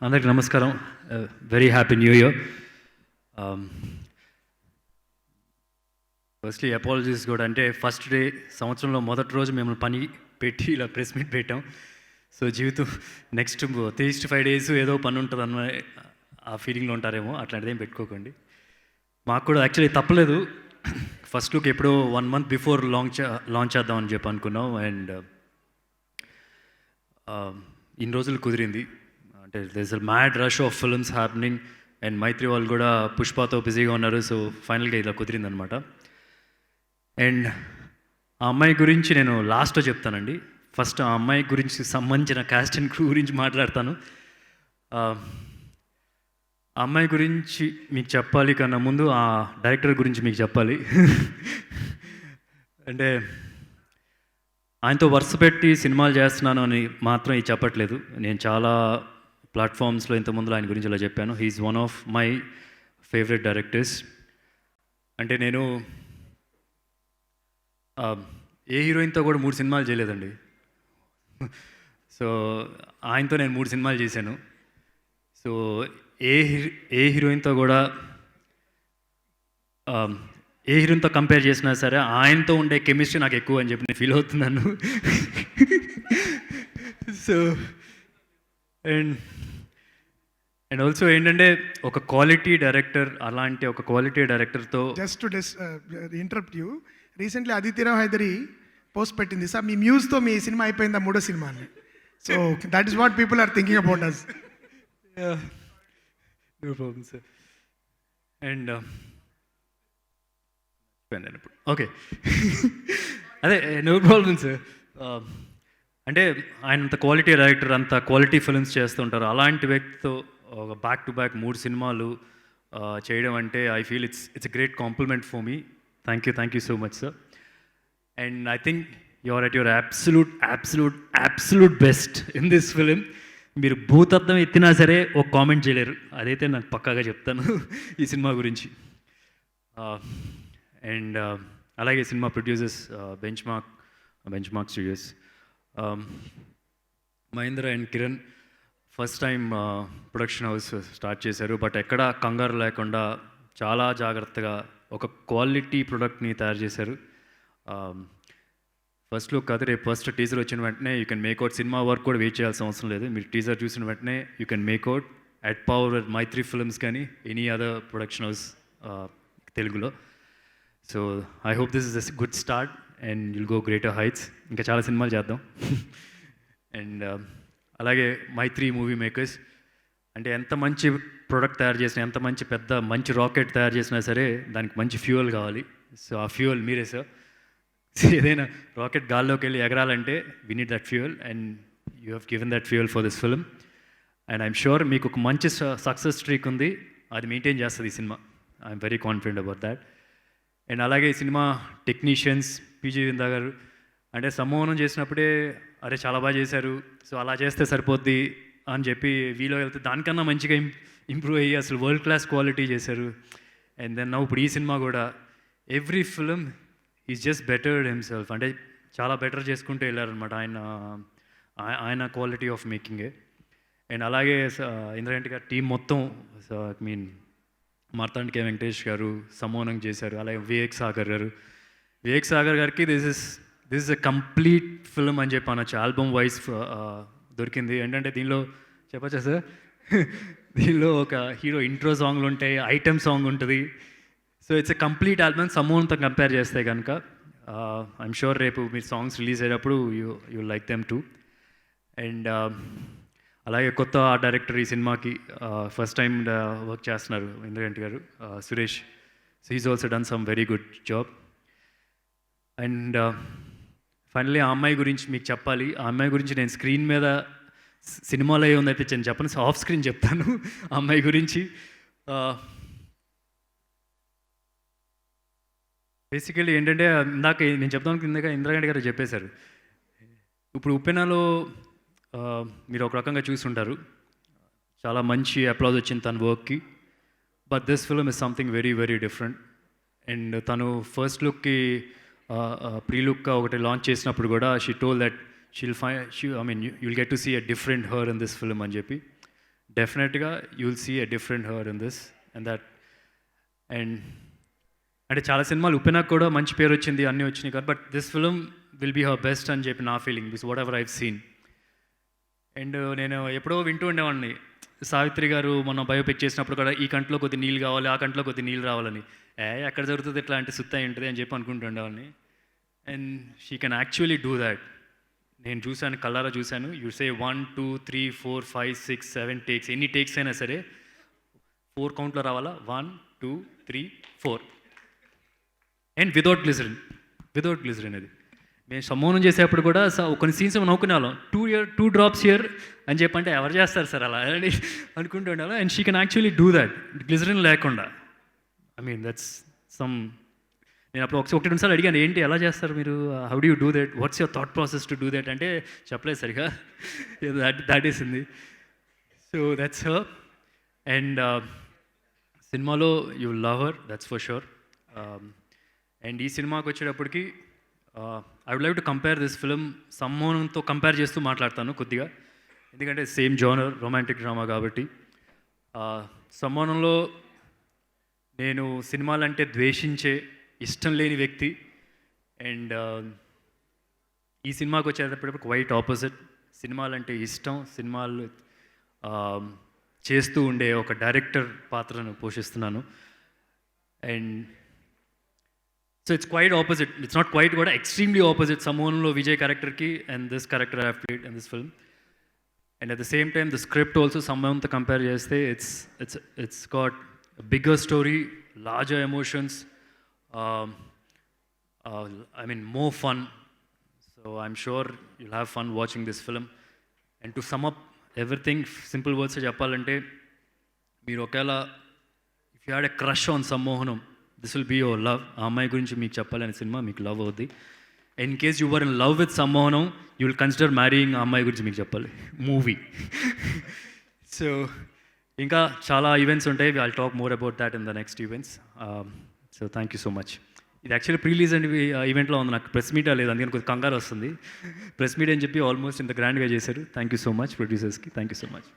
అందరికి నమస్కారం. Very happy new year. Firstly apologies కూడా. అంటే ఫస్ట్ డే, సంవత్సరంలో మొదటి రోజు మిమ్మల్ని పని పెట్టి ఇలా ప్రెస్ మీట్ పెట్టాం. సో జీవితం నెక్స్ట్ 3-5 డేస్ ఏదో పని ఉంటుంది అన్న ఆ ఫీలింగ్లో ఉంటారేమో. అట్లాంటిది ఏం పెట్టుకోకండి. మాకు కూడా యాక్చువల్లీ తప్పలేదు. ఫస్ట్ లుక్ ఎప్పుడో 1 month బిఫోర్ లాంచ్ చేద్దామని చెప్పి అనుకున్నాం. అండ్ ఇన్ని రోజులు కుదిరింది. అంటే there is a mad rush of films happening. And Mythri వాళ్ళు కూడా పుష్పతో బిజీగా ఉన్నారు. సో ఫైనల్గా ఇలా కుదిరిందనమాట. అండ్ ఆ అమ్మాయి గురించి నేను లాస్ట్లో చెప్తానండి. ఫస్ట్ ఆ అమ్మాయి గురించి సంబంధించిన క్యాస్ట్ అండ్ క్రూ గురించి మాట్లాడతాను. ఆ అమ్మాయి గురించి మీకు చెప్పాలి కన్నా ముందు ఆ డైరెక్టర్ గురించి మీకు చెప్పాలి. అంటే ఆయనతో వరుస పెట్టి సినిమాలు చేస్తున్నాను అని మాత్రం ఇది చెప్పట్లేదు. నేను చాలా ప్లాట్ఫామ్స్లో ఇంతకుముందు ఆయన గురించి ఇలా చెప్పాను. He's one of my favourite directors. అంటే నేను ఏ హీరోయిన్తో కూడా 3 సినిమాలు చేయలేదండి. సో ఆయనతో నేను 3 సినిమాలు చేశాను. సో ఏ హీరోయిన్తో కూడా ఏ హీరోయిన్తో కంపేర్ చేసినా సరే ఆయనతో ఉండే కెమిస్ట్రీ నాకు ఎక్కువ అని చెప్పి నేను ఫీల్ అవుతున్నాను. సో అండ్ ఆల్సో ఏంటంటే ఒక క్వాలిటీ డైరెక్టర్, అలాంటి ఒక క్వాలిటీ డైరెక్టర్తో just to interrupt you, recently Aditi Rao Hydari post పెట్టింది, సార్ మీ మ్యూజ్తో మీ సినిమా అయిపోయిందా 3వ సినిమా అని. So that is what people are thinking about us. No problem sir. And okay, అదే నో ప్రాబ్లం సార్. అంటే ఆయన అంత క్వాలిటీ డైరెక్టర్, అంత క్వాలిటీ ఫిల్మ్స్ చేస్తుంటారు. అలాంటి వ్యక్తితో ఒక బ్యాక్ టు బ్యాక్ 3 సినిమాలు చేయడం అంటే I feel it's a great compliment for me. Thank you so much sir. And I think your at your absolute best in this film. మీరు భూతత్వం ఎత్తినా సరే ఒక కామెంట్ చేయలేరు, అదైతే నాకు పక్కాగా చెప్తాను ఈ సినిమా గురించి. అండ్ అలాగే సినిమా producers benchmark studios, Mahendra and Kiran first time production house start చేశారు. బట్ ఎక్కడ కంగారు లేకుండా చాలా జాగ్రత్తగా ఒక క్వాలిటీ ప్రొడక్ట్ని తయారు చేశారు. ఫస్ట్ లుక్ కాదు, రేపు ఫస్ట్ టీజర్ వచ్చిన వెంటనే యూ కెన్ మేక్అవుట్. సినిమా వర్క్ కూడా వెయిట్ చేయాల్సిన అవసరం లేదు. మీరు టీజర్ చూసిన వెంటనే you can make out at power Mythri films కానీ ఎనీ అదర్ ప్రొడక్షన్ హౌస్ తెలుగులో. So I hope this is a good start and you'll go greater heights. ఇంకా చాలా సినిమాలు చేద్దాం. అండ్ అలాగే మైత్రి మూవీ మేకర్స్, అంటే ఎంత మంచి ప్రోడక్ట్ తయారు చేసినా, ఎంత మంచి రాకెట్ తయారు చేసినా సరే దానికి మంచి ఫ్యూయల్ కావాలి. సో ఆ ఫ్యూయల్ మీరే సార్. ఏదైనా రాకెట్ గాల్లోకి వెళ్ళి ఎగరాలంటే we need that fuel and you have given that fuel for this film. And I'm sure మీకు ఒక మంచి సక్సెస్ స్ట్రీక్ ఉంది, అది మెయింటైన్ చేస్తుంది ఈ cinema. I'm very confident about that. And అలాగే ఈ సినిమా టెక్నీషియన్స్ పీజీ విందా గారు, అంటే సంమోహనం చేసినప్పుడే అరే చాలా బాగా చేశారు, సో అలా చేస్తే సరిపోద్ది అని చెప్పి వీలో వెళ్తే దానికన్నా మంచిగా ఇంప్రూవ్ అయ్యి అసలు వరల్డ్ క్లాస్ క్వాలిటీ చేశారు. అండ్ దెన్ ఇప్పుడు ఈ సినిమా కూడా every film is just బెటర్డ్ himself. అంటే చాలా బెటర్ చేసుకుంటూ వెళ్ళారనమాట ఆయన క్వాలిటీ ఆఫ్ మేకింగే. అండ్ అలాగే ఇంద్రగంటి గారి టీం మొత్తం, ఐ మీన్ మార్తాండ్ కే వెంకటేష్ గారు సమోనం చేశారు. అలాగే వివేక్ సాగర్ గారికి this is a complete film అని చెప్పి అనొచ్చు. ఆల్బమ్ వైజ్ దొరికింది. ఏంటంటే దీనిలో చెప్పచ్చా సార్, దీనిలో ఒక హీరో ఇంట్రో సాంగ్లు ఉంటాయి, ఐటమ్ సాంగ్ ఉంటుంది. So it's a complete album. సమోనంతో కంపేర్ చేస్తే కనుక ఐఎమ్ షూర్ రేపు మీరు సాంగ్స్ రిలీజ్ అయ్యేటప్పుడు you like them too. And అలాగే కొత్త డైరెక్టర్ ఈ సినిమాకి ఫస్ట్ టైం వర్క్ చేస్తున్నారు ఇంద్రగంటి గారు, Suresh. So he's also done some very good job. And finally ఆ అమ్మాయి గురించి మీకు చెప్పాలి. ఆ అమ్మాయి గురించి నేను స్క్రీన్ మీద సినిమాలో ఏముందైతే నేను చెప్పను, ఆఫ్ స్క్రీన్ చెప్తాను ఆ అమ్మాయి గురించి. బేసికలీ ఏంటంటే ఇందాక నేను చెప్తాను, కిందగా ఇంద్రగంటి గారు చెప్పేశారు. ఇప్పుడు ఉప్పెనలో మీరు ఒక రకంగా చూస్తుంటారు, చాలా మంచి అప్లాజ్ వచ్చింది తన వర్క్కి. But this film is something very different. And తను ఫస్ట్ లుక్కి ప్రీ లుక్గా ఒకటి లాంచ్ చేసినప్పుడు కూడా she told that I mean you'll get to see a different her in this film అని చెప్పి. డెఫినెట్గా you will see a different her in this and అంటే చాలా సినిమాలు ఉప్పెనాకు కూడా మంచి పేరు వచ్చింది, అన్నీ వచ్చినాయి కదా, but this film will be her best అని చెప్పి నా feeling, this whatever I've seen. And నేను ఎప్పుడో వింటూ ఉండేవాడిని, సావిత్రి గారు మొన్న బయోపిక్ చేసినప్పుడు కూడా ఈ కంట్లో కొద్ది నీళ్ళు కావాలి, ఆ కంట్లో కొద్ది నీళ్ళు రావాలని. ఎక్కడ జరుగుతుంది ఇట్లా అంటే సుత్తా ఉంటుంది అని చెప్పి అనుకుంటుండేవాడిని. And she can actually do that. నేను చూశాను, కళ్ళారా చూశాను. యూ సే 1 2 3 4 5 6 7 టేక్స్, ఎన్ని టేక్స్ అయినా సరే 4 కౌంట్లో రావాలా, 1 2 3 4 అండ్ వితౌట్ గ్లిజరిన్ అది. మేము సమ్మోహనం చేసేటప్పుడు కూడా కొన్ని సీన్స్ నవ్వుకునే వాళ్ళం, 2 డ్రాప్స్ హియర్ అని చెప్పంటే ఎవరు చేస్తారు సార్ అలా అని అనుకుంటూ ఉండాలి. And she can actually do that glycerin లేకుండా. I mean that's some. నేను అప్పుడు ఒకటి రెండుసార్లు అడిగాను, ఏంటి ఎలా చేస్తారు మీరు, how do you do that, what's your thought process to do that అంటే చెప్పలేదు సరిగా. దాట్ ఈస్ ఇంది. So that's her. అండ్ సినిమాలో you love her, that's for sure. And ఈ సినిమాకి వచ్చేటప్పటికి I would like to compare this film సమ్మోహనంతో compare చేస్తూ మాట్లాడతాను కొద్దిగా, ఎందుకంటే సేమ్ జోనర్ రొమాంటిక్ డ్రామా కాబట్టి. సమ్మోహనంలో నేను సినిమాలంటే ద్వేషించే, ఇష్టం లేని వ్యక్తి. అండ్ ఈ సినిమాకి వచ్చేటప్పటికి క్వైట్ ఆపోజిట్. సినిమాలంటే ఇష్టం, సినిమాలు చేస్తూ ఉండే ఒక డైరెక్టర్ పాత్రను పోషిస్తున్నాను. And so it's quite opposite, it's not quite కూడా, ఎక్స్ట్రీమ్లీ ఆపోజిట్ సమ్మోహనంలో విజయ్ క్యారెక్టర్కి and this character I have played in this film. And at the same time the script also సమ్మోహన్తో కంపేర్ చేస్తే it's got bigger story, larger emotions, I mean more fun. So I'm sure you'll have fun watching this film. And to sum up everything, simple words చెప్పాలంటే, మీరు ఒకవేళ if you had a crush on సమ్మోహనం, this will be your love. ఆ అమ్మాయి గురించి మీకు చెప్పాలని cinema మీకు love అవుద్ది. In case you were in love with సమ్మోహనం, you will consider marrying ఆ అమ్మాయి గురించి మీకు చెప్పాలి మూవీ. సో ఇంకా చాలా ఈవెంట్స్ ఉంటాయి, I'll talk more about that in the next events. So thank you so much. ఇది యాక్చువల్లీ ప్రీ రిలీజ్ అండ్ ఈవెంట్లో ఉంది, నాకు ప్రెస్ మీట్ లేదు, అందుకని కొంచెం కంగారు వస్తుంది. ప్రెస్ మీట్ అని చెప్పి ఆల్మోస్ట్ ఇంత గ్రాండ్గా చేశారు. థ్యాంక్ యూ సో మచ్ ప్రొడ్యూసర్స్కి, థ్యాంక్ యూ సో మచ్.